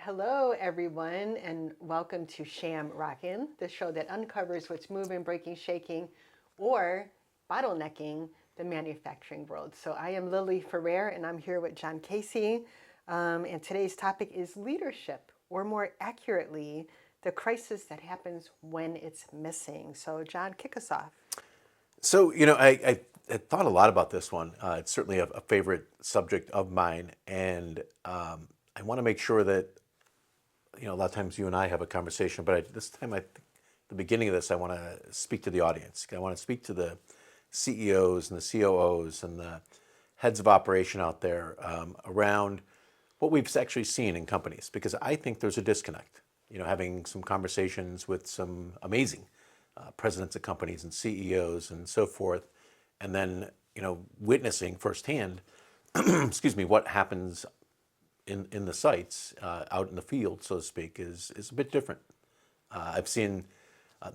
Hello, everyone, and welcome to SHAM-ROCKIN, the show that uncovers what's moving, breaking, shaking, or bottlenecking the manufacturing world. So I am Lily Ferrer, and I'm here with John Casey. And today's topic is leadership, or more accurately, the crisis that happens when it's missing. So John, kick us off. So, I thought a lot about this one. It's certainly a favorite subject of mine. And I want to make sure that, a lot of times you and I have a conversation, but this time, the beginning of this, I want to speak to the audience. I want to speak to the CEOs and the COOs and the heads of operation out there around what we've actually seen in companies, because I think there's a disconnect. Having some conversations with some amazing presidents of companies and CEOs and so forth, and then witnessing firsthand, excuse me, what happens in the sites out in the field, so to speak, is a bit different. I've seen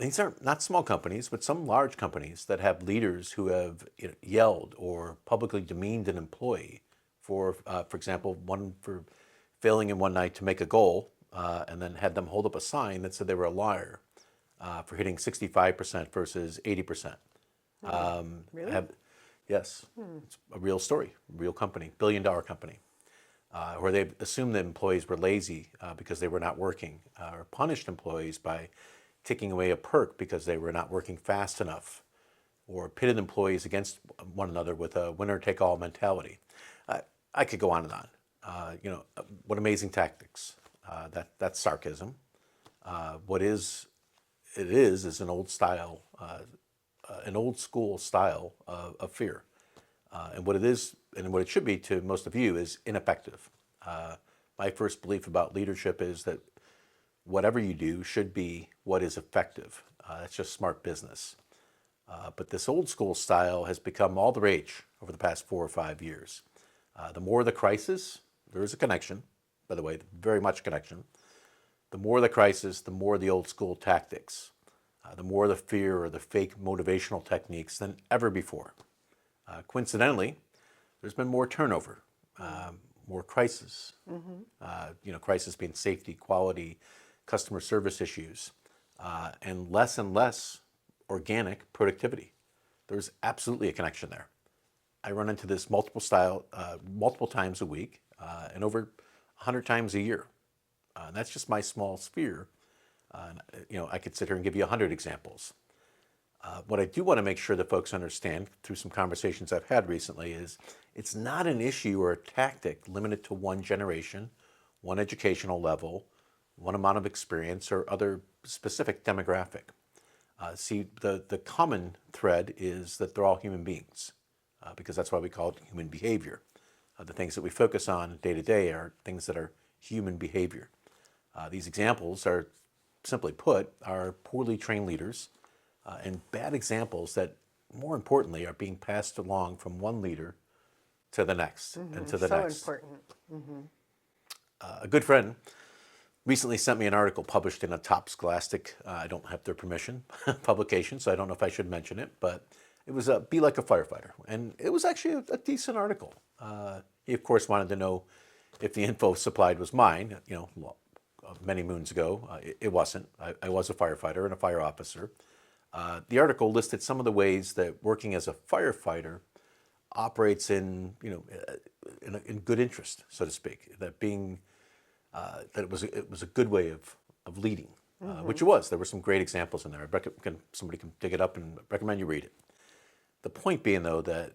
these are not small companies, but some large companies that have leaders who have yelled or publicly demeaned an employee for example, one for failing in one night to make a goal, and then had them hold up a sign that said they were a liar for hitting 65% versus 80%. Really? Yes, it's a real story, real company, billion-dollar company, where they assumed that employees were lazy because they were not working, or punished employees by taking away a perk because they were not working fast enough, or pitted employees against one another with a winner-take-all mentality. I could go on and on. What amazing tactics. That's sarcasm. What is an old style, an old school style of fear. And what it is, and what it should be to most of you, is ineffective. My first belief about leadership is that whatever you do should be what is effective. That's just smart business. But this old school style has become all the rage over the past 4 or 5 years. The more the crisis, there is a connection, by the way, very much connection. The more the crisis, the more the old school tactics, the more the fear or the fake motivational techniques than ever before. Coincidentally, there's been more turnover, more crisis. Crisis being safety, quality, customer service issues, and less organic productivity. There's absolutely a connection there. I run into this multiple times a week, and over 100 times a year. And that's just my small sphere. I could sit here and give you 100 examples. What I do want to make sure that folks understand through some conversations I've had recently is it's not an issue or a tactic limited to one generation, one educational level, one amount of experience, or other specific demographic. See, the common thread is that they're all human beings, because that's why we call it human behavior. The things that we focus on day to day are things that are human behavior. These examples are, simply put, are poorly trained leaders and bad examples that, more importantly, are being passed along from one leader to the next and to the next. So important. A good friend recently sent me an article published in a top scholastic, I don't have their permission, publication, so I don't know if I should mention it, but it was Be Like a Firefighter. And it was actually a decent article. He, of course, wanted to know if the info supplied was mine. Many moons ago, it wasn't. I was a firefighter and a fire officer. The article listed some of the ways that working as a firefighter operates in good interest, so to speak. That it was a good way of leading, which it was. There were some great examples in there. Somebody can dig it up and recommend you read it. The point being, though, that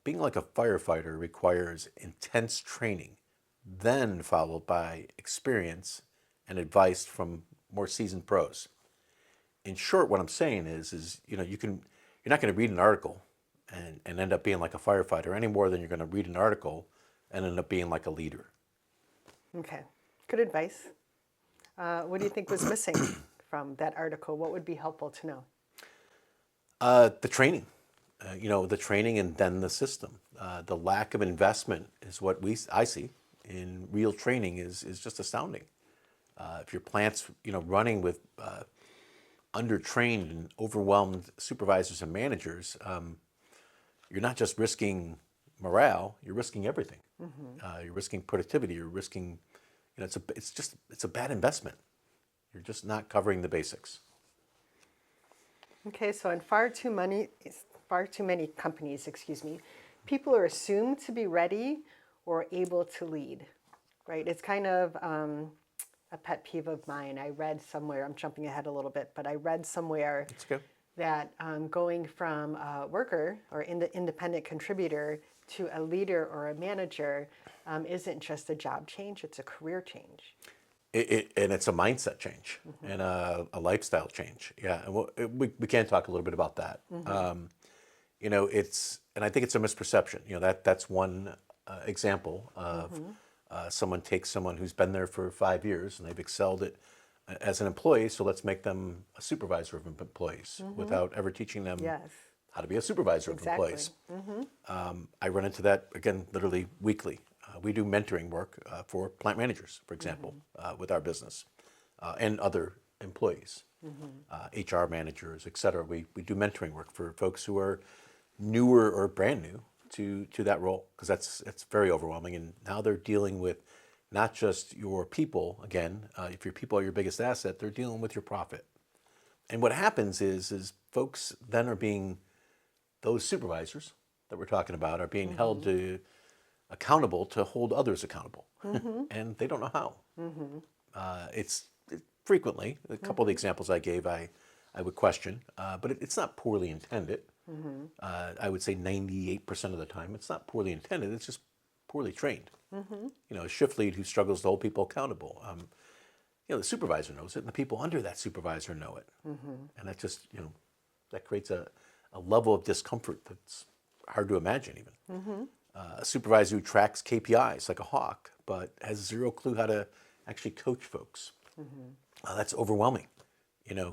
being like a firefighter requires intense training, then followed by experience and advice from more seasoned pros. In short, what I'm saying is you're not going to read an article and end up being like a firefighter any more than you're going to read an article and end up being like a leader. Okay, good advice. What do you think was missing from that article? What would be helpful to know? The training. The training and then the system. The lack of investment is what I see in real training is just astounding. If your plant's running with undertrained and overwhelmed supervisors and managers, you're not just risking morale, you're risking everything. You're risking productivity, you're risking it's a bad investment. You're just not covering the basics. Okay, so in far too many companies, people are assumed to be ready or able to lead, right? It's kind of a pet peeve of mine. I read somewhere, I'm jumping ahead a little bit, but I read somewhere It's good. that going from a worker or independent contributor to a leader or a manager isn't just a job change, it's a career change. And it's a mindset change and a lifestyle change. Yeah, and we can talk a little bit about that. And I think it's a misperception. That's one example of someone takes someone who's been there for 5 years and they've excelled it as an employee, so let's make them a supervisor of employees without ever teaching them Yes, how to be a supervisor of exactly. employees. I run into that, again, literally weekly. We do mentoring work for plant managers, for example, with our business and other employees, HR managers, et cetera. We do mentoring work for folks who are newer or brand new to that role, because it's very overwhelming. And now they're dealing with not just your people, again, if your people are your biggest asset, they're dealing with your profit. And what happens is folks then are being, those supervisors that we're talking about are being held to accountable to hold others accountable, and they don't know how. Frequently, a couple of the examples I gave, I would question, but it's not poorly intended. I would say 98% of the time, it's not poorly intended. It's just poorly trained. A shift lead who struggles to hold people accountable. The supervisor knows it, and the people under that supervisor know it, and that just that creates a level of discomfort that's hard to imagine even. A supervisor who tracks KPIs like a hawk, but has zero clue how to actually coach folks. That's overwhelming.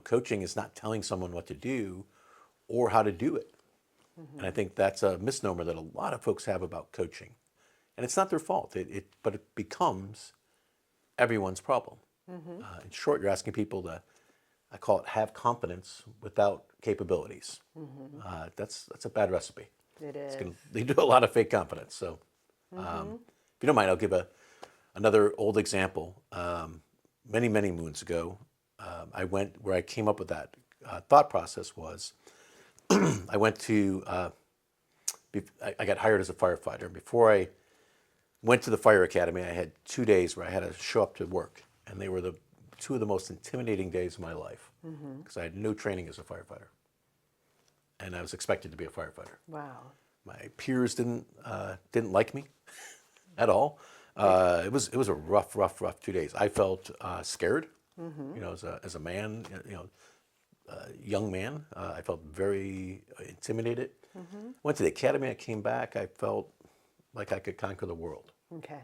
Coaching is not telling someone what to do or how to do it. And I think that's a misnomer that a lot of folks have about coaching. And it's not their fault, but it becomes everyone's problem. In short, you're asking people to, I call it, have confidence without capabilities. That's a bad recipe. It is. It's going to lead to a lot of fake confidence. So if you don't mind, I'll give another old example. Many, many moons ago, I went where I came up with that thought process was I went to, I got hired as a firefighter. Before I went to the fire academy, I had 2 days where I had to show up to work. And they were two of the most intimidating days of my life because I had no training as a firefighter. And I was expected to be a firefighter. Wow. My peers didn't like me at all. It was a rough 2 days. I felt scared, as a man, young man. I felt very intimidated. Went to the academy. I came back. I felt like I could conquer the world. Okay.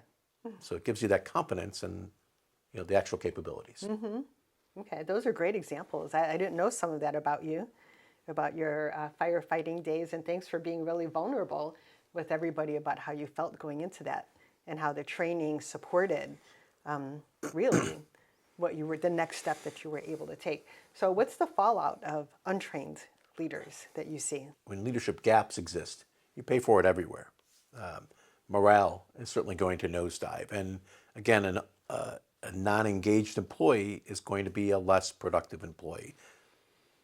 So it gives you that confidence and the actual capabilities. Okay, those are great examples. I didn't know some of that about you, about your firefighting days, and thanks for being really vulnerable with everybody about how you felt going into that and how the training supported really the next step that you were able to take. So what's the fallout of untrained leaders that you see? When leadership gaps exist, you pay for it everywhere. Morale is certainly going to nosedive. And again, a non-engaged employee is going to be a less productive employee.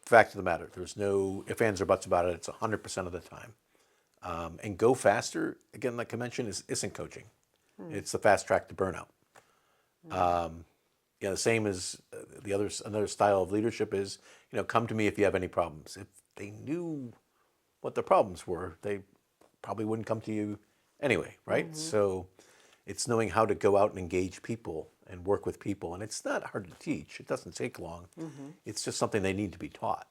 Fact of the matter, there's no ifs, ands, or buts about it. It's 100% of the time. And go faster, again, like I mentioned, isn't coaching. It's the fast track to burnout. The same as another style of leadership is, come to me if you have any problems. If they knew what the problems were, they probably wouldn't come to you anyway, right? So it's knowing how to go out and engage people and work with people. And it's not hard to teach. It doesn't take long. It's just something they need to be taught.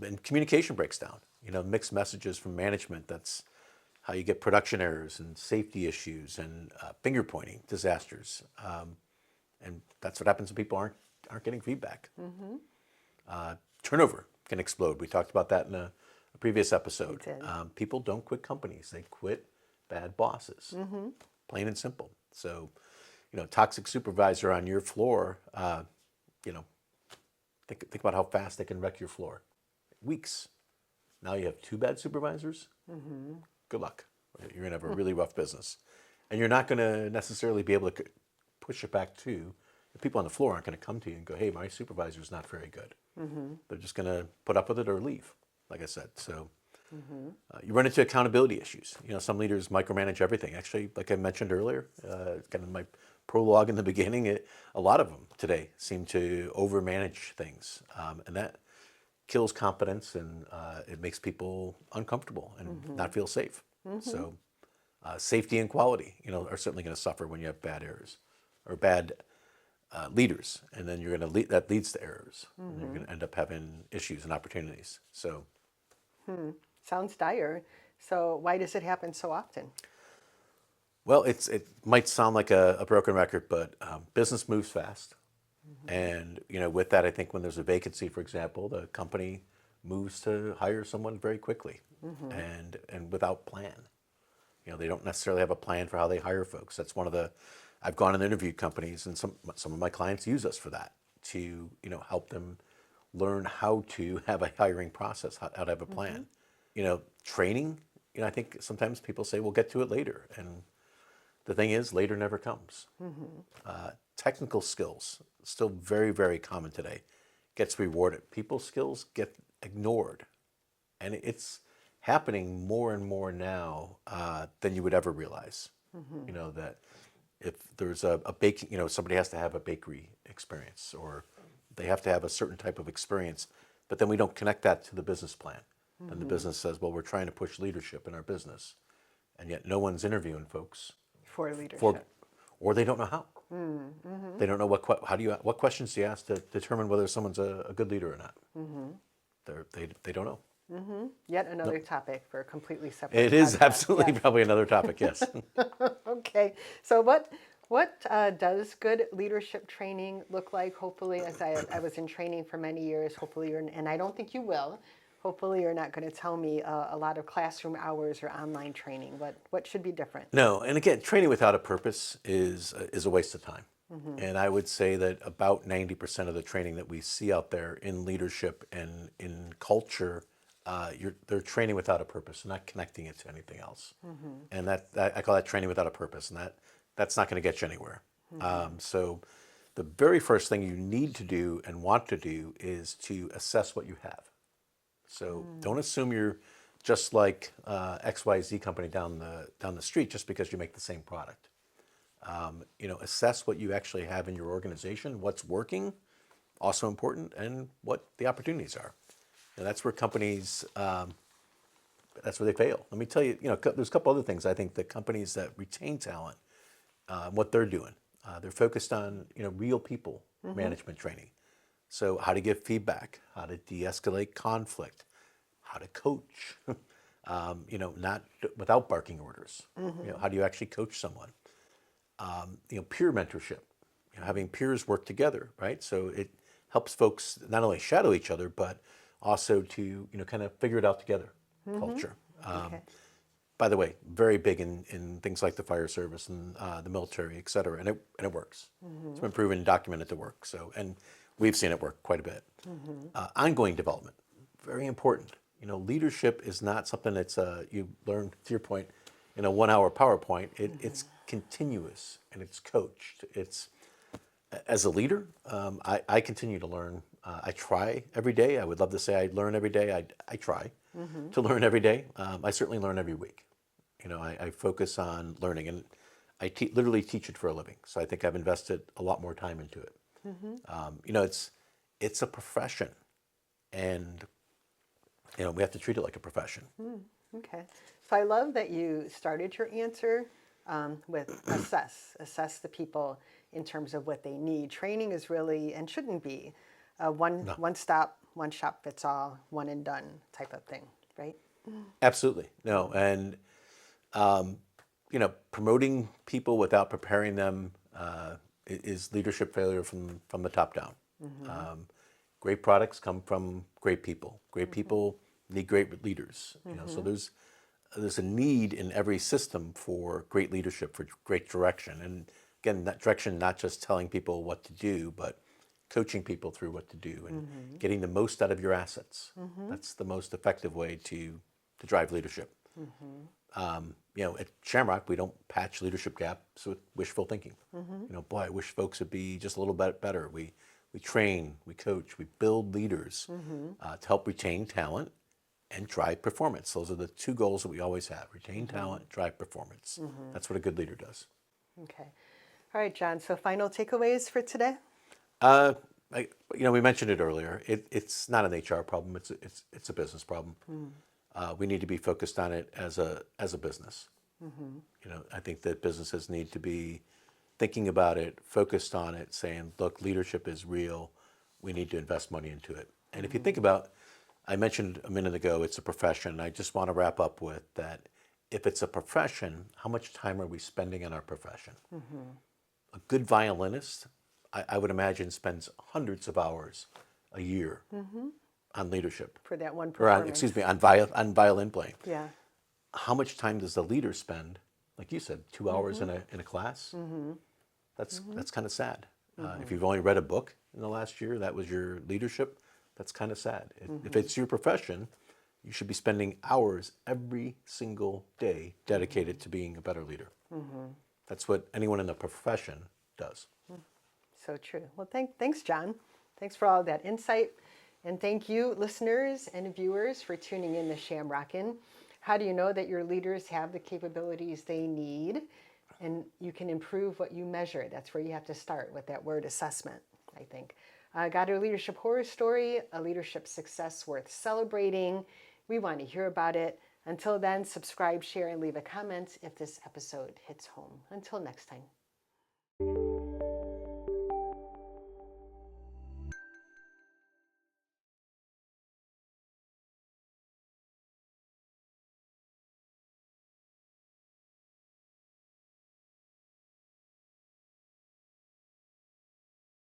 And communication breaks down. Mixed messages from management, that's how you get production errors and safety issues and finger pointing disasters. And that's what happens when people aren't getting feedback. Turnover can explode. We talked about that in a previous episode. We did. People don't quit companies. They quit bad bosses, plain and simple. So, toxic supervisor on your floor, think about how fast they can wreck your floor. Weeks. Now you have 2 bad supervisors. Good luck. You're going to have a really rough business. And you're not going to necessarily be able to push it back to the people on the floor aren't going to come to you and go, hey, my supervisor is not very good. They're just going to put up with it or leave, like I said. So you run into accountability issues. Some leaders micromanage everything. Actually, like I mentioned earlier, kind of my prologue in the beginning, a lot of them today seem to overmanage things. And that kills confidence, and it makes people uncomfortable and not feel safe. So safety and quality, are certainly going to suffer when you have bad errors or bad leaders, and then you're going to that leads to errors, and you're going to end up having issues and opportunities. So Sounds dire. So why does it happen so often? well, it might sound like a broken record, but business moves fast. And with that, I think when there's a vacancy, for example, the company moves to hire someone very quickly, and without plan. They don't necessarily have a plan for how they hire folks. That's one of the I've gone and interviewed companies, and some of my clients use us for that to help them learn how to have a hiring process, how to have a plan. Training. I think sometimes people say we'll get to it later, and the thing is, later never comes. Technical skills, still very, very common today, gets rewarded. People skills get ignored. And it's happening more and more now than you would ever realize. That if there's a baking, somebody has to have a bakery experience, or they have to have a certain type of experience, but then we don't connect that to the business plan. And the business says, well, we're trying to push leadership in our business. And yet no one's interviewing folks For leadership. Or they don't know how. They don't know what questions do you ask to determine whether someone's a good leader or not. They don't know. Yet another topic for a completely separate It is podcast. absolutely Yes. probably another topic. Yes. Okay. So what does good leadership training look like? Hopefully, as I was in training for many years, hopefully and I don't think you will, hopefully you're not going to tell me a lot of classroom hours or online training. What should be different? No, and again, training without a purpose is a waste of time. And I would say that about 90% of the training that we see out there in leadership and in culture, they're training without a purpose, not connecting it to anything else. And that I call that training without a purpose, and that's not going to get you anywhere. So the very first thing you need to do and want to do is to assess what you have. So don't assume you're just like XYZ company down the street just because you make the same product. Assess what you actually have in your organization, what's working, also important, and what the opportunities are. And that's where companies, that's where they fail. Let me tell you, there's a couple other things. I think the companies that retain talent, what they're doing, they're focused on, real people management training. So how to give feedback, how to de-escalate conflict, how to coach, not without barking orders. How do you actually coach someone? Peer mentorship, having peers work together, right? So it helps folks not only shadow each other, but also to, kind of figure it out together, culture. Okay. By the way, very big in things like the fire service and the military, et cetera, and it works. It's been proven and documented to work. So, and we've seen it work quite a bit. Ongoing development, very important. Leadership is not something that's you learn, to your point, in a 1 hour PowerPoint. It's continuous and it's coached. It's as a leader, I continue to learn. I try every day. I would love to say I learn every day. I try to learn every day. I certainly learn every week. I focus on learning, and I literally teach it for a living. So I think I've invested a lot more time into it. It's a profession, and we have to treat it like a profession. Okay. So I love that you started your answer with assess the people in terms of what they need. Training is really, and shouldn't be, one stop, one shop fits all, one and done type of thing, right? Absolutely. No. And, promoting people without preparing them is leadership failure from the top down. Great products come from great people. Great people need great leaders. So there's a need in every system for great leadership, for great direction. And again, that direction, not just telling people what to do, but coaching people through what to do and getting the most out of your assets. That's the most effective way to drive leadership. At Shamrock, we don't patch leadership gaps with wishful thinking. Boy, I wish folks would be just a little bit better. We train, we coach, we build leaders to help retain talent and drive performance. Those are the two goals that we always have: retain talent, drive performance. That's what a good leader does. Okay. All right, John. So final takeaways for today? We mentioned it earlier. It's not an HR problem. It's a business problem. We need to be focused on it as a business. I think that businesses need to be thinking about it, focused on it, saying, look, leadership is real. We need to invest money into it. And if you think about, I mentioned a minute ago, it's a profession. I just want to wrap up with that. If it's a profession, how much time are we spending on our profession? A good violinist, I would imagine, spends hundreds of hours a year on leadership. For that one Or performance. on violin playing. Yeah. How much time does the leader spend? Like you said, 2 hours in a class. That's kind of sad. If you've only read a book in the last year, that was your leadership. That's kind of sad. If it's your profession, you should be spending hours every single day dedicated to being a better leader. That's what anyone in the profession does. So true. Well, thanks, John. Thanks for all that insight. And thank you, listeners and viewers, for tuning in to SHAM-ROCKIN. How do you know that your leaders have the capabilities they need? And you can improve what you measure. That's where you have to start with that word assessment, I think. Got a leadership horror story, a leadership success worth celebrating. We want to hear about it. Until then, subscribe, share, and leave a comment if this episode hits home. Until next time.